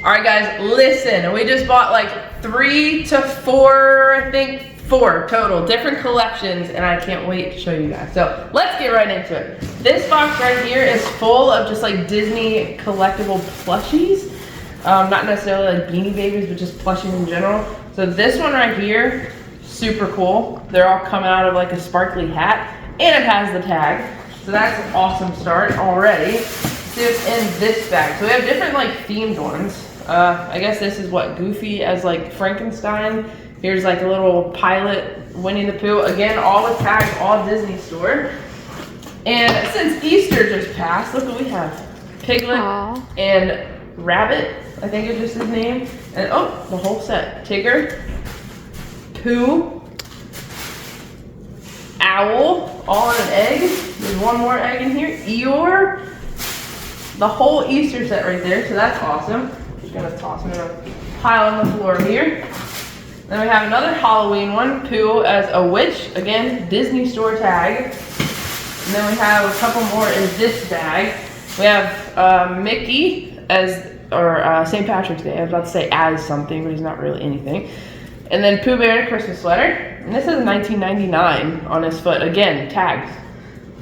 All right, guys, listen. We just bought like 3 to 4, I think 4 total, different collections, and I can't wait to show you guys. So let's get right into it. This box right here is full of just like Disney collectible plushies. Not necessarily like Beanie Babies, but just plushies in general. So this one right here, super cool. They're all coming out of like a sparkly hat, and it has the tag. So that's an awesome start already. See what's in this bag. So we have different like themed ones. I guess this is what, Goofy as like Frankenstein. Here's like a little pilot, Winnie the Pooh. Again, all with tags, all Disney store. And since Easter just passed, look what we have. Piglet and Rabbit, I think is just his name. And oh, the whole set. Tigger, Pooh, Owl, all in an egg. There's one more egg in here. Eeyore, the whole Easter set right there, so that's awesome. Just gonna toss them in a pile on the floor here. Then we have another Halloween one, Pooh as a witch, again, Disney store tag. And then we have a couple more in this bag. We have Mickey as, or St. Patrick's Day. I was about to say as something, but he's not really anything. And then Pooh Bear in a Christmas sweater. And this is $19.99 on his foot, again, tags.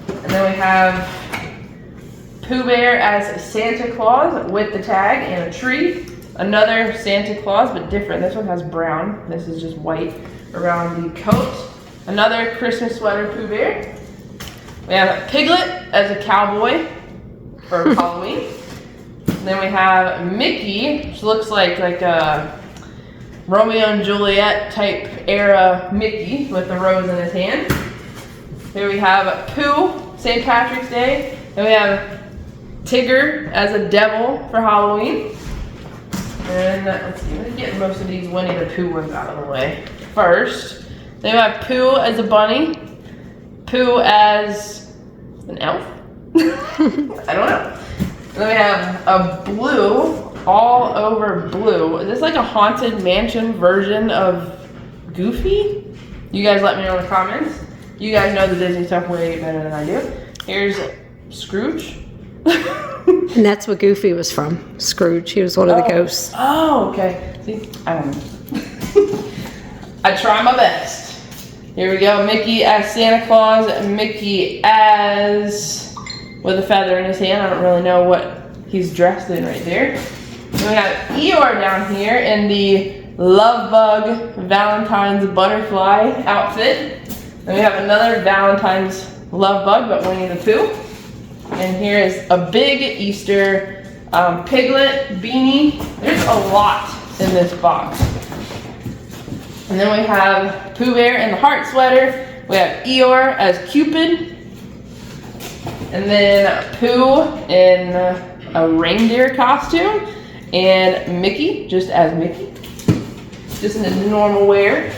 And then we have Pooh Bear as Santa Claus with the tag and a tree. Another Santa Claus, but different. This one has brown. This is just white around the coat. Another Christmas sweater Pooh Bear. We have Piglet as a cowboy for Halloween. And then we have Mickey, which looks like a Romeo and Juliet type era Mickey with the rose in his hand. Here we have Pooh, St. Patrick's Day. Then we have Tigger as a devil for Halloween. And let's see, let's get most of these Winnie the Pooh ones out of the way first. Then we have Pooh as a bunny, Pooh as an elf. I don't know. And then we have a blue, all over blue. Is this like a Haunted Mansion version of Goofy? You guys let me know in the comments. You guys know the Disney stuff way better than I do. Here's Scrooge. And that's what Goofy was from, Scrooge. He was one of the ghosts. Oh, okay. See, I don't know. I try my best. Here we go. Mickey as Santa Claus. Mickey as with a feather in his hand. I don't really know what he's dressed in right there. Then we have Eeyore down here in the Love Bug Valentine's Butterfly outfit. Then we have another Valentine's Love Bug, but Winnie the Pooh. And here is a big Easter Piglet beanie. There's a lot in this box. And then we have Pooh Bear in the heart sweater. We have Eeyore as Cupid. And then Pooh in a reindeer costume. And Mickey, just as Mickey. Just in a normal wear.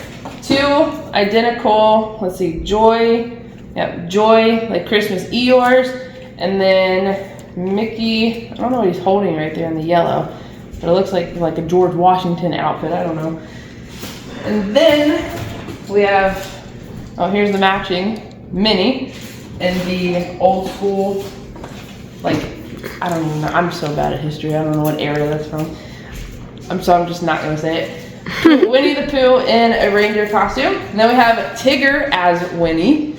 2 identical, let's see, Joy. Yep, Joy, like Christmas Eeyores. And then Mickey, I don't know what he's holding right there in the yellow, but it looks like a George Washington outfit, I don't know. And then we have, oh, here's the matching Minnie in the old school, like, I don't even know, I'm so bad at history, I don't know what era that's from. I'm just not gonna say it. Winnie the Pooh in a reindeer costume. And then we have Tigger as Winnie,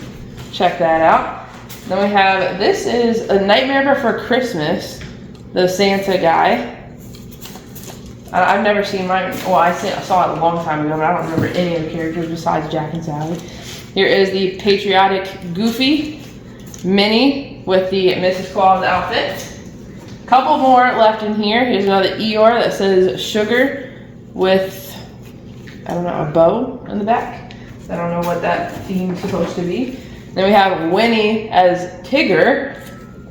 check that out. Then we have, this is A Nightmare Before Christmas, the Santa guy. I've never seen mine, well, I saw it a long time ago, but I don't remember any of the characters besides Jack and Sally. Here is the patriotic Goofy, Minnie with the Mrs. Claus outfit. Couple more left in here. Here's another Eeyore that says sugar with, I don't know, a bow in the back. I don't know what that theme's supposed to be. Then we have Winnie as Tigger,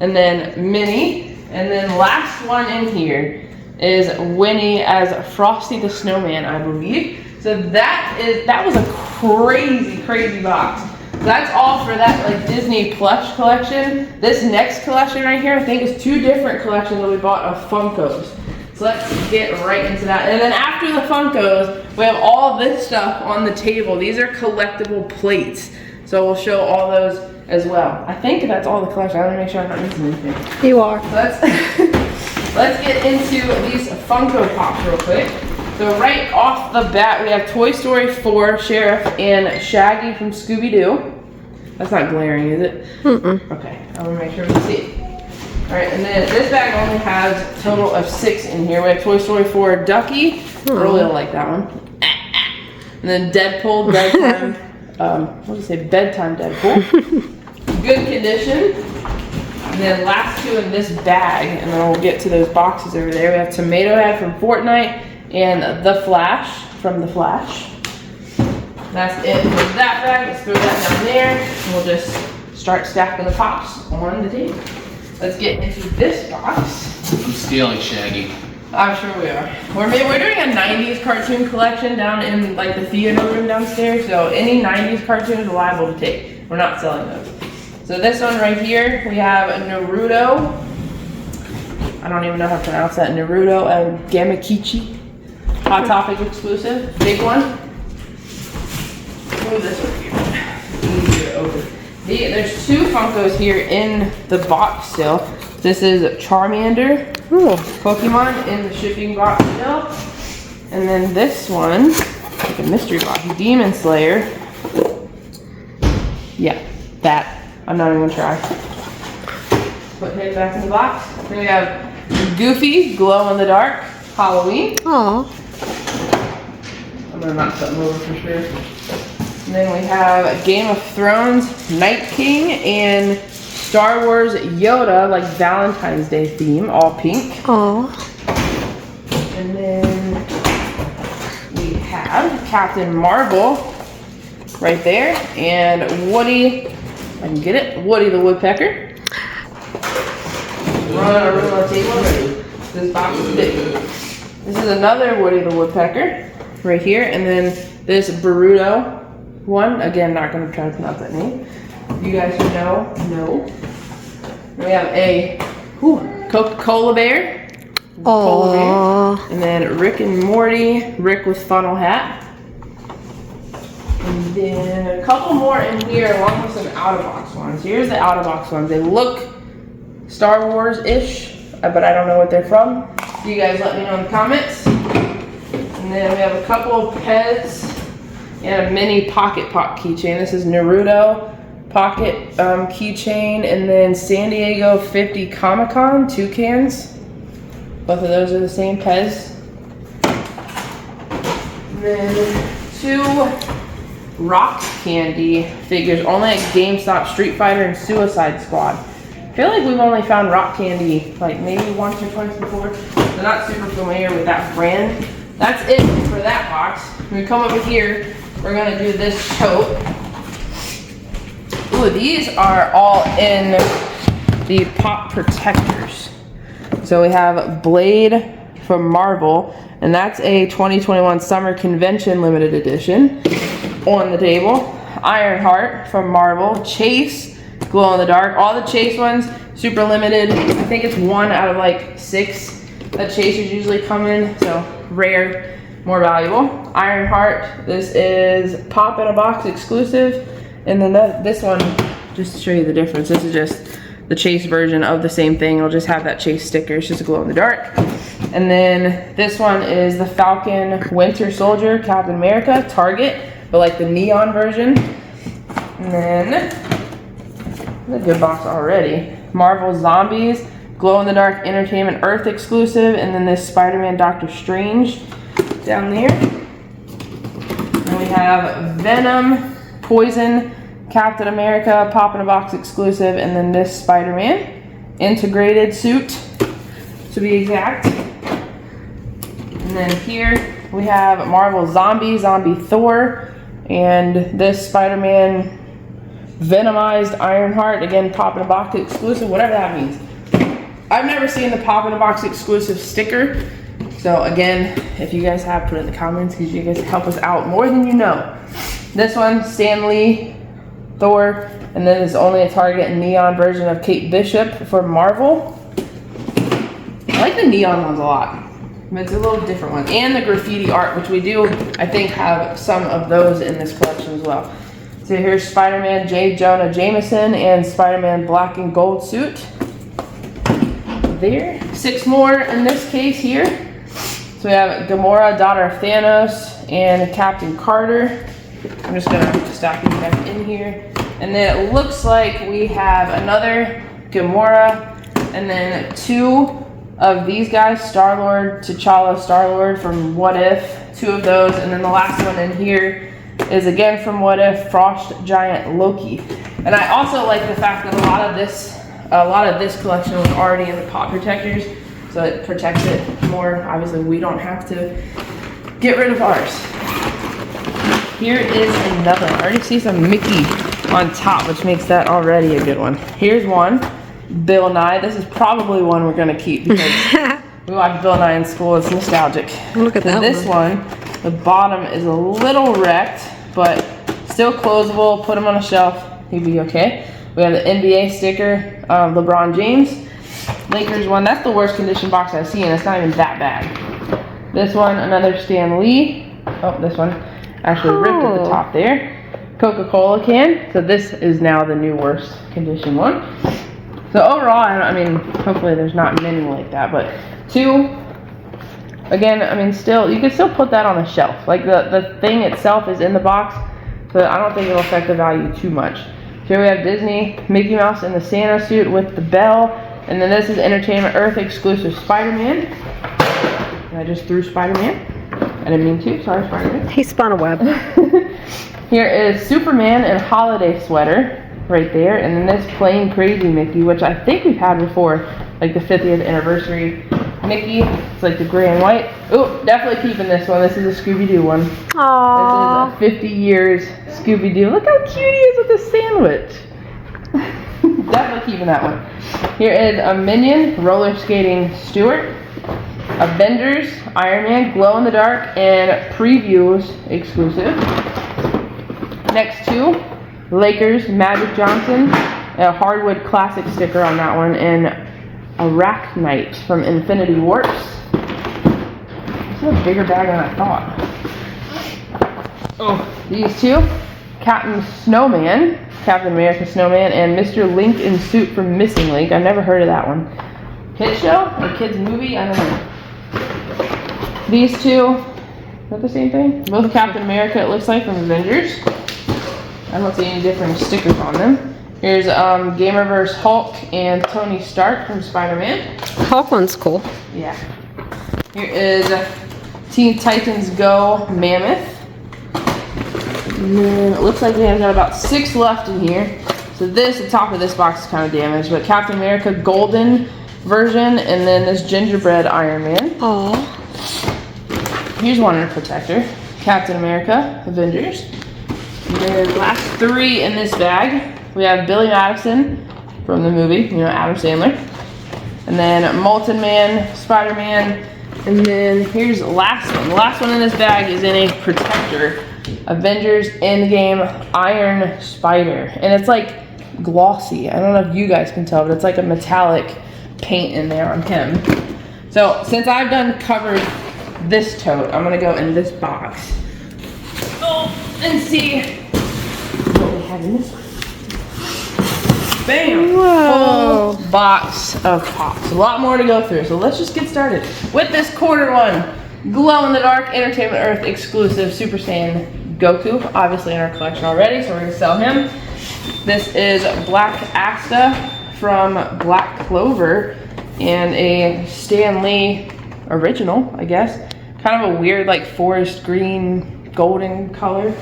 and then Minnie, and then last one in here is Winnie as Frosty the Snowman, I believe. So that was a crazy box. That's all for that like Disney plush collection. This next collection right here, I think is 2 different collections that we bought of Funkos. So let's get right into that. And then after the Funkos, we have all this stuff on the table. These are collectible plates. So we'll show all those as well. I think that's all the collection. I want to make sure I'm not missing anything. You are. So that's let's get into these Funko Pops real quick. So right off the bat, we have Toy Story 4, Sheriff, and Shaggy from Scooby-Doo. That's not glaring, is it? Mm-mm. Okay, I want to make sure we see it. All right, and then this bag only has a total of 6 in here. We have Toy Story 4 Ducky. Really don't like that one. And then Deadpool, bedtime. What do you say? Bedtime Deadpool. Good condition. And then last 2 in this bag, and then we'll get to those boxes over there. We have Tomato Head from Fortnite and The Flash from The Flash. That's it for that bag. Let's throw that down there, and we'll just start stacking the pops on the table. Let's get into this box. I'm stealing Shaggy. I'm sure we are. We're doing a 90s cartoon collection down in like the theater room downstairs, so any 90s cartoons are liable to take. We're not selling those. So this one right here, we have Naruto. I don't even know how to pronounce that. Naruto and Gamakichi. Hot Topic exclusive. Big one. Move this one here. Easier to open. There's 2 Funkos here in the box still. This is Charmander, Pokemon in the shipping box still. And then this one, like a mystery box, Demon Slayer. Yeah, that. I'm not even gonna try. Put him back in the box. Then we have Goofy, Glow in the Dark, Halloween. Aw. I'm gonna knock something over for sure. And then we have Game of Thrones, Night King, and Star Wars Yoda, like Valentine's Day theme, all pink. Aw. And then we have Captain Marvel right there, and Woody, I can get it, Woody the Woodpecker. Run on the table already. This box is big. This is another Woody the Woodpecker right here, and then this Boruto one. Again, not going to try to pronounce that name. You guys who know, know. We have a Coca-Cola bear. Cola bear. And then Rick and Morty, Rick with funnel hat. And then a couple more in here along with some out-of-box ones. Here's the out-of-box ones. They look Star Wars-ish, but I don't know what they're from. You guys let me know in the comments. And then we have a couple of Pez and a mini Pocket Pop keychain. This is Naruto Pocket keychain, and then San Diego 50 Comic-Con, 2 cans. Both of those are the same Pez. And then 2 rock candy figures, only at GameStop, Street Fighter, and Suicide Squad. I feel like we've only found rock candy like maybe once or twice before. I'm not super familiar with that brand. That's it for that box. When we come over here, we're gonna do this tote. Ooh, these are all in the pop protectors. So we have Blade from Marvel, and that's a 2021 Summer Convention limited edition on the table. Ironheart from Marvel, Chase, Glow in the Dark. All the Chase ones, super limited. I think it's 1 out of like 6 that Chasers usually come in, so rare, more valuable. Ironheart, this is pop in a box exclusive. And then this one, just to show you the difference, this is just the Chase version of the same thing. It'll just have that Chase sticker. It's just a glow in the dark. And then this one is the Falcon Winter Soldier Captain America Target, but like the neon version. And then, that's a good box already. Marvel Zombies, Glow in the Dark Entertainment Earth exclusive, and then this Spider-Man Doctor Strange down there. And we have Venom, Poison, Captain America, Pop in a Box exclusive, and then this Spider-Man integrated suit, to be exact. And then here we have Marvel Zombie Thor, and this Spider-Man Venomized Ironheart, again Pop in a Box exclusive, whatever that means. I've never seen the Pop in a Box exclusive sticker, so again, if you guys have, put it in the comments because you guys help us out more than you know. This one, Stan Lee, Thor, and then there's only a Target neon version of Kate Bishop for Marvel. I like the neon ones a lot. It's a little different one. And the graffiti art, which we do, I think, have some of those in this collection as well. So here's Spider-Man J. Jonah Jameson and Spider-Man Black and Gold suit. there. 6 more in this case here. So we have Gamora, daughter of Thanos, and Captain Carter. I'm just gonna stack these back in here. And then it looks like we have another Gamora, and then 2 of these guys, Star-Lord, T'Challa, Star-Lord from What If, 2 of those, and then the last one in here is again from What If, Frost Giant Loki. And I also like the fact that a lot of this collection was already in the pop protectors, so it protects it more. Obviously, we don't have to get rid of ours. Here is another one. I already see some Mickey on top, which makes that already a good one. Here's one, Bill Nye. This is probably one we're gonna keep because we watched Bill Nye in school. It's nostalgic. Look at that this one, the bottom is a little wrecked, but still closable. Put him on a shelf, he'd be okay. We have the NBA sticker, LeBron James. Lakers one, that's the worst condition box I've seen. It's not even that bad. This one, another Stan Lee. Oh, this one actually ripped at the top there. Coca-Cola can. So this is now the new worst condition one. So overall, I mean, hopefully there's not many like that, but 2, again, I mean, still, you can still put that on the shelf. Like the thing itself is in the box, so I don't think it'll affect the value too much. Here we have Disney, Mickey Mouse in the Santa suit with the bell, and then this is Entertainment Earth exclusive Spider-Man. And I just threw Spider-Man. I didn't mean to, sorry Spider-Man. He spun a web. Here is Superman and holiday sweater right there, and then this plain crazy Mickey, which I think we've had before, like the 50th anniversary Mickey. It's like the gray and white. Oh, definitely keeping this one. This is a Scooby-Doo one. Aww. This is a 50 years Scooby-Doo. Look how cute he is with the sandwich. Definitely keeping that one. Here is a Minion roller skating Stuart. Avengers, Iron Man, glow in the dark, and previews exclusive. Next 2, Lakers, Magic Johnson, a hardwood classic sticker on that one, and Arachnite from Infinity Warps. This is a bigger bag than I thought. Oh, these 2, Captain Snowman, Captain America Snowman, and Mr. Link in suit from Missing Link. I've never heard of that one. Kid show or kids movie? I don't know. These 2, is that the same thing? Both Captain America, it looks like, from Avengers. I don't see any different stickers on them. Here's Gamerverse Hulk and Tony Stark from Spider-Man. Hulk one's cool. Yeah. Here is Teen Titans Go Mammoth. And then it looks like we have got about 6 left in here. So this, the top of this box is kind of damaged, but Captain America Golden version, and then this gingerbread Iron Man. Aww. Here's one in a protector. Captain America, Avengers. And then last 3 in this bag. We have Billy Madison from the movie, you know, Adam Sandler. And then Molten Man, Spider-Man. And then here's the last one. The last one in this bag is in a protector. Avengers Endgame Iron Spider. And it's like glossy. I don't know if you guys can tell, but it's like a metallic paint in there on him. So since I've done covered this tote, I'm gonna go in this box. Oh, and see what we have in this one. Bam! Whoa. Full box of pops. A lot more to go through, so let's just get started with this quarter one. Glow in the dark Entertainment Earth exclusive Super Saiyan Goku, obviously in our collection already, so we're gonna sell him. This is Black Asta from Black Clover and a Stan Lee original, I guess. Kind of a weird like forest green golden color.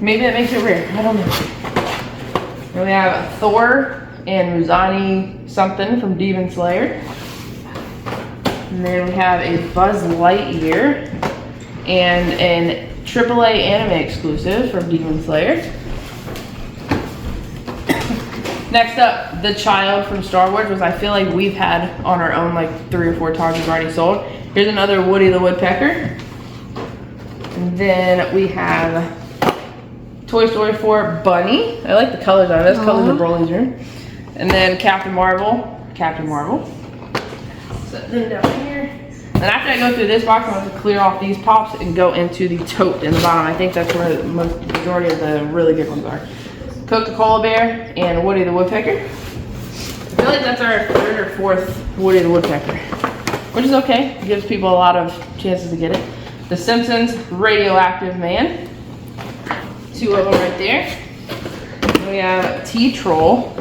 Maybe that makes it rare, I don't know. And we have Thor and Muzani something from Demon Slayer. And then we have a Buzz Lightyear and an AAA anime exclusive from Demon Slayer. Next up, The Child from Star Wars, which I feel like we've had on our own like 3 or 4 times we've already sold. Here's another Woody the Woodpecker. And then we have Toy Story 4 Bunny. I like the colors on it. Those colors are Broly's room. And then Captain Marvel. Set them down here. And after I go through this box, I'm going to clear off these pops and go into the tote in the bottom. I think that's where the majority of the really good ones are. Coca-Cola Bear and Woody the Woodpecker. feel like that's our third or fourth Woody the Woodpecker, which is okay. It gives people a lot of chances to get it. The Simpsons Radioactive Man. 2 of them right there. We have Teal Troll,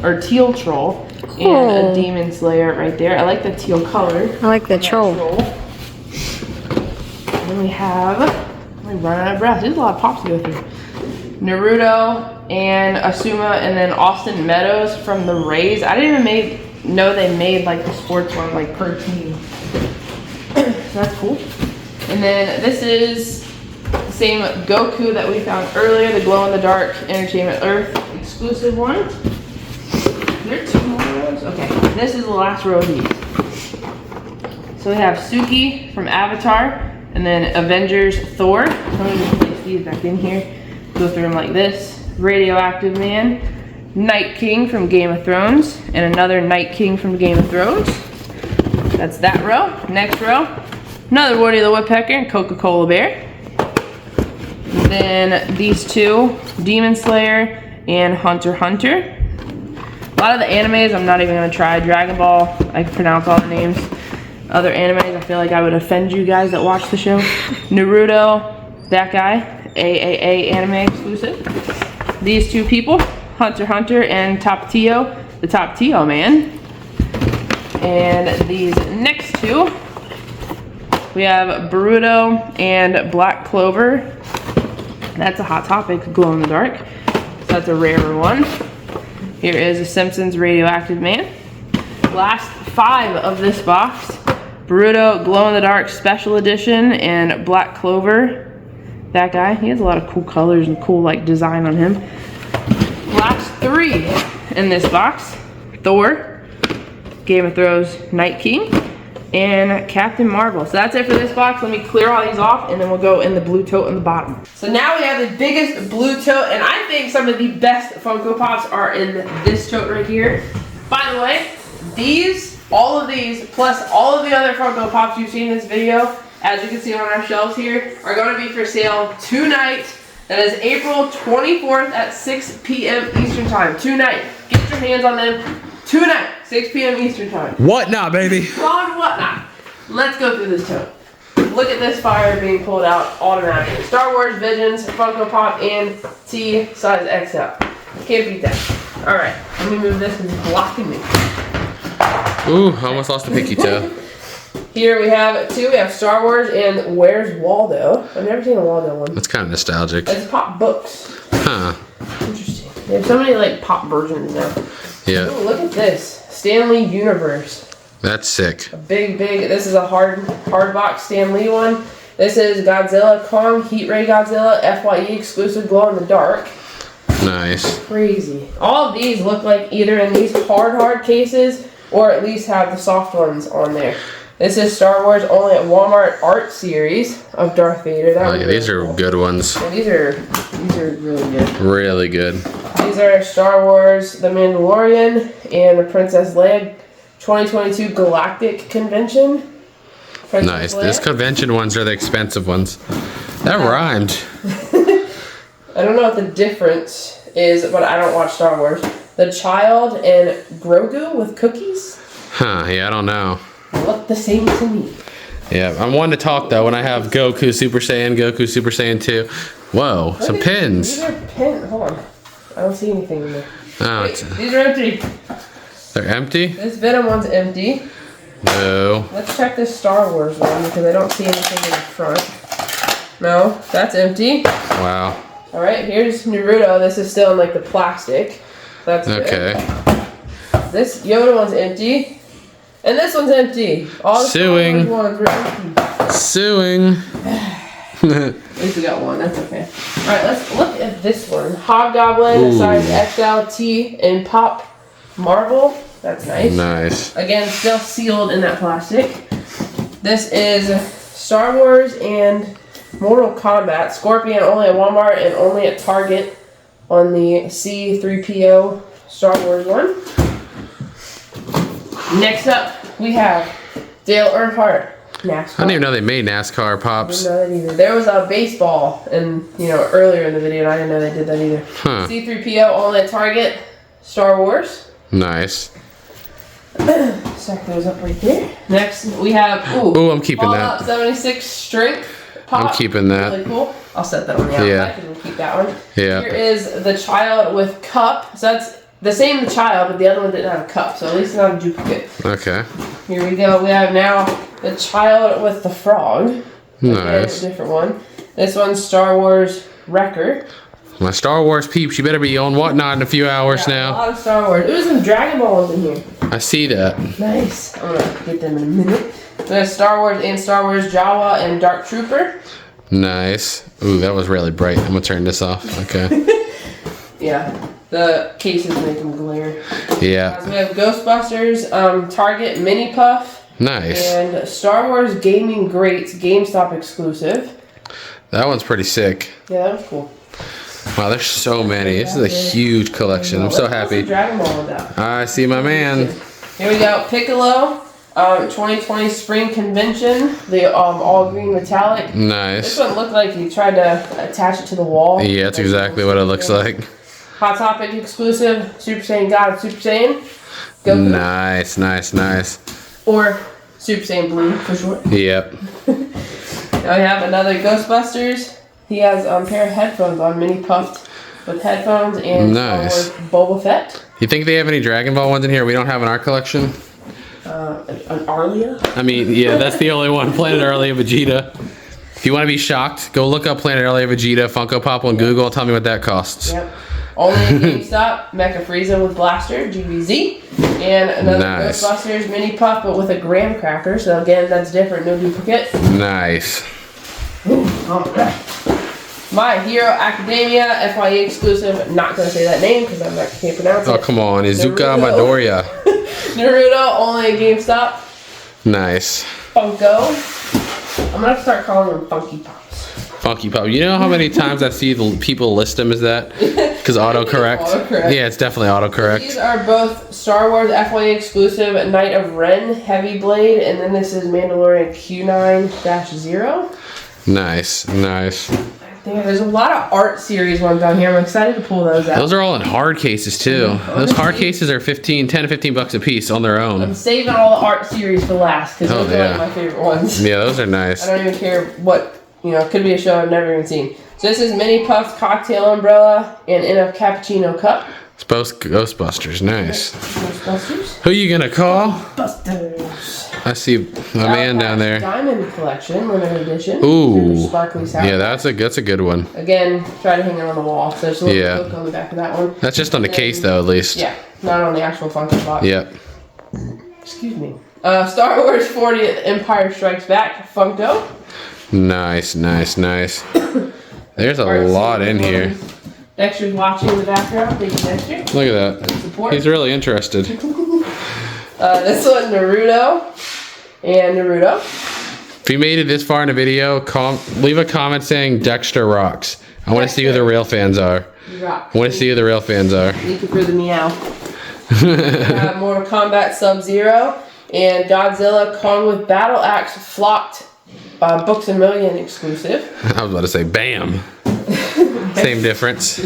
and a Demon Slayer right there. I like the teal color. I like the troll. And then we have, I'm running out of breath. There's a lot of pops to go through. Naruto and Asuma, and then Austin Meadows from the Rays. I didn't even know they made like the sports one like per team. So that's cool. And then this is the same Goku that we found earlier, the glow-in-the-dark Entertainment Earth exclusive one. Is there 2 more rows? Okay, this is the last row of these. So we have Suki from Avatar, and then Avengers Thor. I'm going to place these back in here. Go through them like this. Radioactive Man, Night King from Game of Thrones, and another Night King from Game of Thrones. That's that row. Next row, another Woody the Woodpecker and Coca-Cola Bear. And then these 2, Demon Slayer and Hunter x Hunter. A lot of the animes I'm not even going to try. Dragon Ball, I can pronounce all the names. Other animes, I feel like I would offend you guys that watch the show. Naruto, that guy, AAA anime exclusive. These 2 people, Hunter x Hunter and Tapatio, the Tapatio Man. And these next 2, we have Boruto and Black Clover. That's a Hot Topic, glow in the dark. So that's a rarer one. Here is the Simpsons Radioactive Man. Last 5 of this box. Boruto Glow in the Dark Special Edition and Black Clover. That guy, he has a lot of cool colors and cool like design on him. Last 3 in this box. Thor, Game of Thrones Night King, and Captain Marvel. So that's it for this box. Let me clear all these off and then we'll go in the blue tote on the bottom. So now we have the biggest blue tote, and I think some of the best Funko Pops are in this tote right here. By the way, all of these, plus all of the other Funko Pops you've seen in this video, as you can see on our shelves here, are going to be for sale tonight. That is April 24th at 6 p.m. Eastern Time. Tonight. Get your hands on them tonight, 6 p.m. Eastern Time. What not, baby? On what not? Let's go through this tote. Look at this fire being pulled out automatically. Star Wars Visions, Funko Pop, and T size XL. Can't beat that. Alright, let me move this because it's blocking me. Ooh, I almost lost a pinky toe. Here we have 2. We have Star Wars and Where's Waldo. I've never seen a Waldo one. That's kind of nostalgic. It's Pop books. Huh. Interesting. They have so many like Pop versions now. Yeah. Ooh, look at this. Stanley Universe. That's sick. A big, this is a hard box Stan Lee one. This is Godzilla Kong, Heat Ray Godzilla, FYE exclusive glow in the dark. Nice. Crazy. All of these look like either in these hard cases or at least have the soft ones on there. This is Star Wars only at Walmart art series of Darth Vader. Oh yeah, these are good ones. Yeah, these are really good. Really good. These are Star Wars The Mandalorian and Princess Leia 2022 Galactic Convention. Nice. This convention ones are the expensive ones. That rhymed. I don't know what the difference is, but I don't watch Star Wars. The Child and Grogu with cookies? Huh, yeah, I don't know. They look the same to me. Yeah, I'm one to talk though when I have Goku Super Saiyan, Goku Super Saiyan 2. Whoa, some pins. These are pins. Hold on. I don't see anything in there. Oh, Wait, these are empty. They're empty? This Venom one's empty. No. Let's check this Star Wars one because I don't see anything in the front. No, that's empty. Wow. Alright, here's Naruto. This is still in like the plastic. That's good. Okay. This Yoda one's empty. And this one's empty. All the Suing. Star Wars ones were empty. Suing. At least we got one, that's okay. Alright, let's look at this one. Hobgoblin, Ooh. size XLT, and Pop Marvel. That's nice. Nice. Again, still sealed in that plastic. This is Star Wars and Mortal Kombat. Scorpion only at Walmart and only at Target on the C3PO Star Wars one. Next up, we have Dale Earnhardt. NASCAR. I didn't even know they made NASCAR Pops. I didn't know that either. There was a baseball earlier in the video and I didn't know they did that either. Huh. C3PO only at Target. Star Wars. Nice. Stack those up right there. Next, we have Ooh, I'm keeping Fallout that. 76 Strength Pop. I'm keeping that. Really cool. I'll set that on the outside Yeah. and we'll keep that one. Yeah. Here is the child with cup. So that's the same child, but the other one didn't have a cup. So at least it's not a duplicate. Okay. Here we go. We have now the child with the frog. Again, Nice. a different one. This one's Star Wars Wrecker. My Star Wars peeps, you better be on Whatnot in a few hours A now. lot of Star Wars. There's some Dragon Balls in here. I see that. Nice. I'm gonna get them in a minute. There's Star Wars and Star Wars Jawa and Dark Trooper. Nice. Ooh, that was really bright. I'm gonna turn this off. Okay. Yeah, the cases make them glare. Yeah. So we have Ghostbusters, Target Mini Puff, Nice. and Star Wars Gaming Greats GameStop exclusive. That one's pretty sick. Yeah, that was cool. Wow, there's so many. This is a huge collection. I'm so Let's pull some happy. Dragon Ball ones out. I see my man. Here we go. Piccolo, 2020 Spring Convention, the all green metallic. This Nice. one looked like he tried to attach it to the wall. Yeah, that's exactly what it looks like. Hot Topic exclusive, Super Saiyan God, Super Saiyan, Goku, Nice, nice, nice. or Super Saiyan Blue for short. Yep. Now we have another Ghostbusters. He has a pair of headphones on, mini puffed with headphones and Nice. Star Wars Boba Fett. You think they have any Dragon Ball ones in here we don't have in our collection? An Arlia. I mean, yeah, that's the only one. Planet Early Vegeta. If you want to be shocked, go look up Planet Early Vegeta Funko Pop on Google and tell me what that costs. Yep. Only at GameStop, Mecha Frieza with Blaster, GBZ. And another Nice. Ghostbusters mini puff, but with a graham cracker. So again, that's different, no duplicate. Nice. Alright. My Hero Academia, FYE exclusive. Not gonna say that name because can't pronounce it. Oh, come on. Izuka Naruto. Midoriya. Naruto, only at GameStop. Nice. Funko. I'm gonna start calling them Funky Pops. Funky Pop. You know how many times I see the people list them as that? Because autocorrect? Autocorrect. Yeah, it's definitely autocorrect. These are both Star Wars FYE exclusive, Knight of Ren, Heavy Blade, and then this is Mandalorian Q9-0. Nice, nice. Yeah, there's a lot of art series ones down here. I'm excited to pull those out. Those are all in hard cases too. Those hard cases are 10 to 15 bucks a piece on their I'm own. saving all the art series for last because those are yeah. like my favorite ones. Yeah, those are nice. I don't even care what, it could be a show I've never even seen. So this is Mini Puffs Cocktail Umbrella and in a cappuccino cup. It's both Ghostbusters. Nice. Ghostbusters. Who you gonna call? Busters. I see my man down there. Diamond Collection, limited edition. Ooh. Super sparkly sound. Yeah, that's a good one. Again, try to hang it on the wall. So there's a little Yeah. hook on the back of that one. That's just on the case though, at least. Yeah, not on the actual Funko Pop. Yep. Excuse me. Star Wars 40th Empire Strikes Back Funko. Nice, nice, nice. There's a Art lot in series here. ones. Dexter's watching in the background. Thank you, Dexter. Look at that. Support. He's really interested. This one, Naruto. And Naruto. If you made it this far in the video, leave a comment saying Dexter rocks. I want to see who the real fans are. You rock. I want to see who the real fans are. Thank you for the meow. We have Mortal Kombat Sub-Zero and Godzilla Kong with Battle Axe flopped Books A Million exclusive. I was about to say bam. Same difference.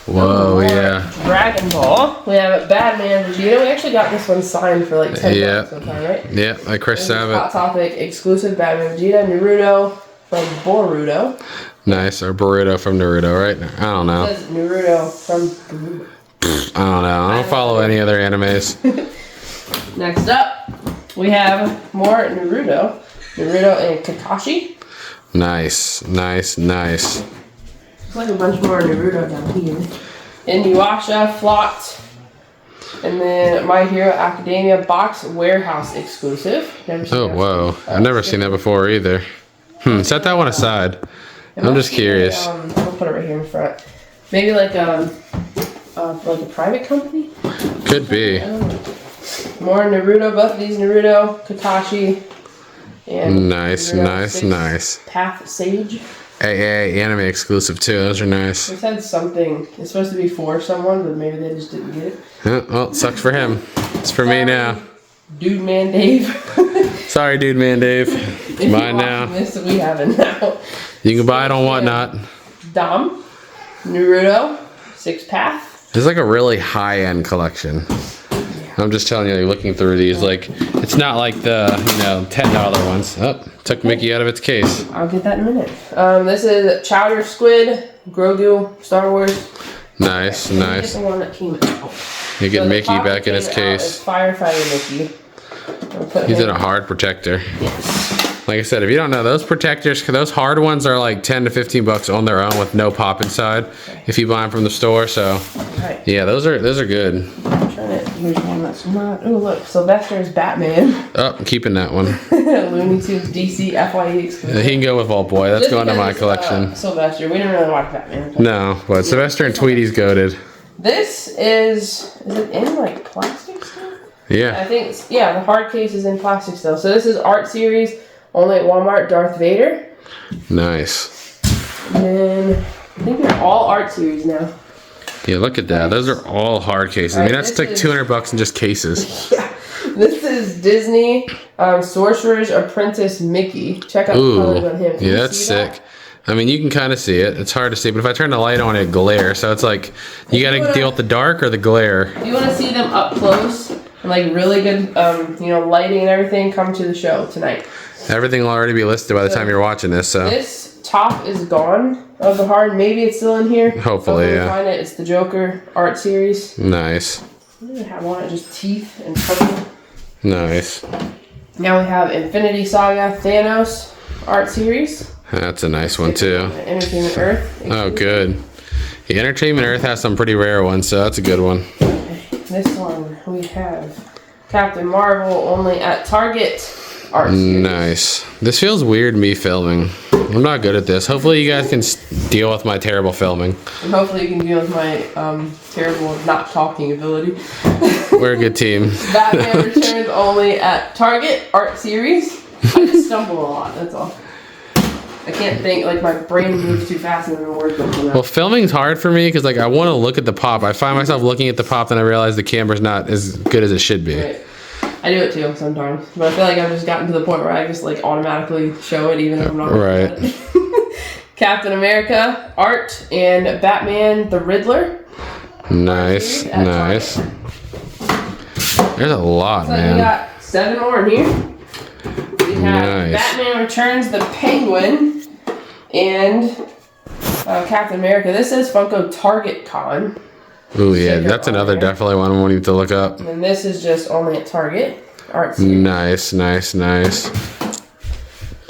Whoa, yeah. Dragon Ball. We have Batman Vegeta. We actually got this one signed for like 10 Yeah. bucks sometime, right? Yeah, like Chris This is Hot Sabat. Topic exclusive Batman Vegeta. Naruto from Boruto. Nice, or Burrito from Naruto, right? I don't know. It says Naruto from Boruto. I don't know. I don't follow any other animes. Next up, we have more Naruto. Naruto and Kakashi. Nice, nice, nice. Looks like a bunch more Naruto down here. Inuyasha, flopped. And then My Hero Academia Box Warehouse exclusive. Never seen Oh, that. whoa. I've never seen that before either. Set that one aside. I'm just curious. I'll put it right here in front. Maybe like a private company? Could be. I don't know. More Naruto, both of these Naruto, Kakashi, and Nice, Naruto nice, 6 nice. Path Sage. AA anime exclusive too. Those are nice. They said something. It's supposed to be for someone, but maybe they just didn't get it. Yeah, well, it sucks for him. It's for me now. Dude, man, Dave. Sorry, dude, man, Dave. If It's you're mine now. watching this, we have it now. You can buy it on Whatnot. Dom, Naruto, 6 Path. It's like a really high-end collection. Yeah. I'm just telling you, like, looking through these, like, it's not like the, you know, $10 ones. Oh, took Mickey out of its case. I'll get that in a minute. This is Chowder Squid, Grogu, Star Wars. Nice, nice. The one that came out. You get So the Mickey top back in that his came out case. is Firefighter Mickey. I'll put He's him- in a hard protector. Yes. Like I said, if you don't know, those protectors, those hard ones are like 10 to 15 bucks on their own with no pop inside if you buy them from the store. So, Right. yeah, those are good. I'm trying to. Here's one that's not. Oh, look. Sylvester's Batman. Oh, I'm keeping that one. Looney Tunes DC FYE exclusive. He can go with Vault Boy. That's Just going to my because, collection. Sylvester. We didn't really watch Batman. No, but Sylvester and Tweety's goated. This is it in like plastic still? I Yeah. think, yeah, the hard case is in plastic still. So this is art series, only at Walmart, Darth Vader. Nice. And then I think they're all art series now. Yeah, look at that. Those are all hard cases. I mean, that's like 200 bucks in just cases. Yeah. This is Disney Sorcerer's Apprentice Mickey. Check out the Ooh. colors on him. Can Yeah, you that's see sick. that? I mean, you can kind of see it. It's hard to see, but if I turn the light on, it glare. So it's like, you got to deal with the dark or the glare. If you want to see them up close and like really good, you know, lighting and everything, come to the show tonight. Everything will already be listed by the time you're watching this, so. This top is gone of the hard. Maybe it's still in here. Hopefully, But when we yeah. find it, it's the Joker art series. Nice. What do we have on it? Just teeth and purple. Nice. Now we have Infinity Saga Thanos art series. That's a nice one, too. Entertainment Earth. Oh, good. The Entertainment Earth has some pretty rare ones, so that's a good one. This one we have Captain Marvel only at Target art series. Nice. This feels weird, me filming. I'm not good at this. Hopefully you guys can deal with my terrible filming. And hopefully you can deal with my terrible not talking ability. We're a good team. Batman Returns only at Target art series. I just stumble a lot, that's all. I can't think, like my brain moves too fast and it doesn't work. Well, filming's hard for me because like I want to look at the pop. I find myself looking at the pop, then I realize the camera's not as good as it should be. Right. I do it too sometimes, but I feel like I've just gotten to the point where I just like automatically show it even if I'm not looking Right. at it. Captain America art and Batman the Riddler. Nice, nice. There's a lot, So we man. got 7 more in here. We have Nice. Batman Returns the Penguin and Captain America. This is Funko Target Con. Ooh, yeah, Sticker that's on another there. definitely one we need to look up. And this is just only at Target art series. Nice, nice, nice.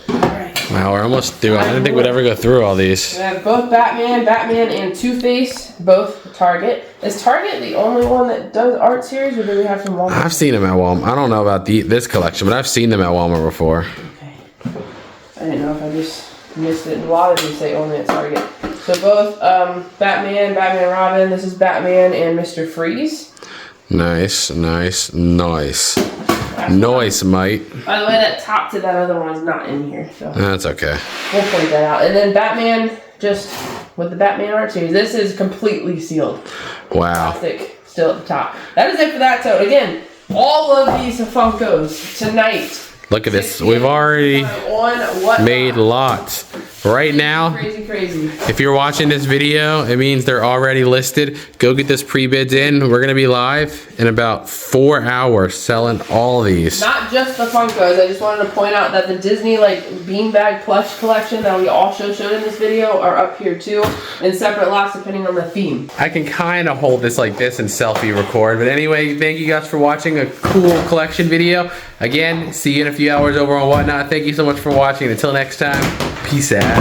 Alright. Wow, we're almost through. I didn't think we'd ever go through all these. We have both Batman and Two-Face, both Target. Is Target the only one that does art series, or do we have some Walmart? I've seen them at Walmart. I don't know about this collection, but I've seen them at Walmart before. Okay. I didn't know if I just missed it. A lot of these say only at Target. So both Batman and Robin. This is Batman and Mr. Freeze. Nice, nice, nice. Nice, mate. By the way, that top to that other one is not in here, so That's okay. we'll point that out. And then Batman, just with the Batman art series. This is completely sealed. Wow. Plastic still at the top. That is it for that. So again, all of these Funkos tonight. Look at this. We've already On what made lots. Right now, crazy. if you're watching this video, it means they're already listed. Go get this pre-bids in. We're going to be live in about 4 hours selling all these. Not just the Funkos. I just wanted to point out that the Disney like beanbag plush collection that we also showed in this video are up here too, in separate lots depending on the theme. I can kind of hold this like this and selfie record. But anyway, thank you guys for watching a cool collection video. Again, see you in a few hours over on Whatnot. Thank you so much for watching. Until next time, peace out.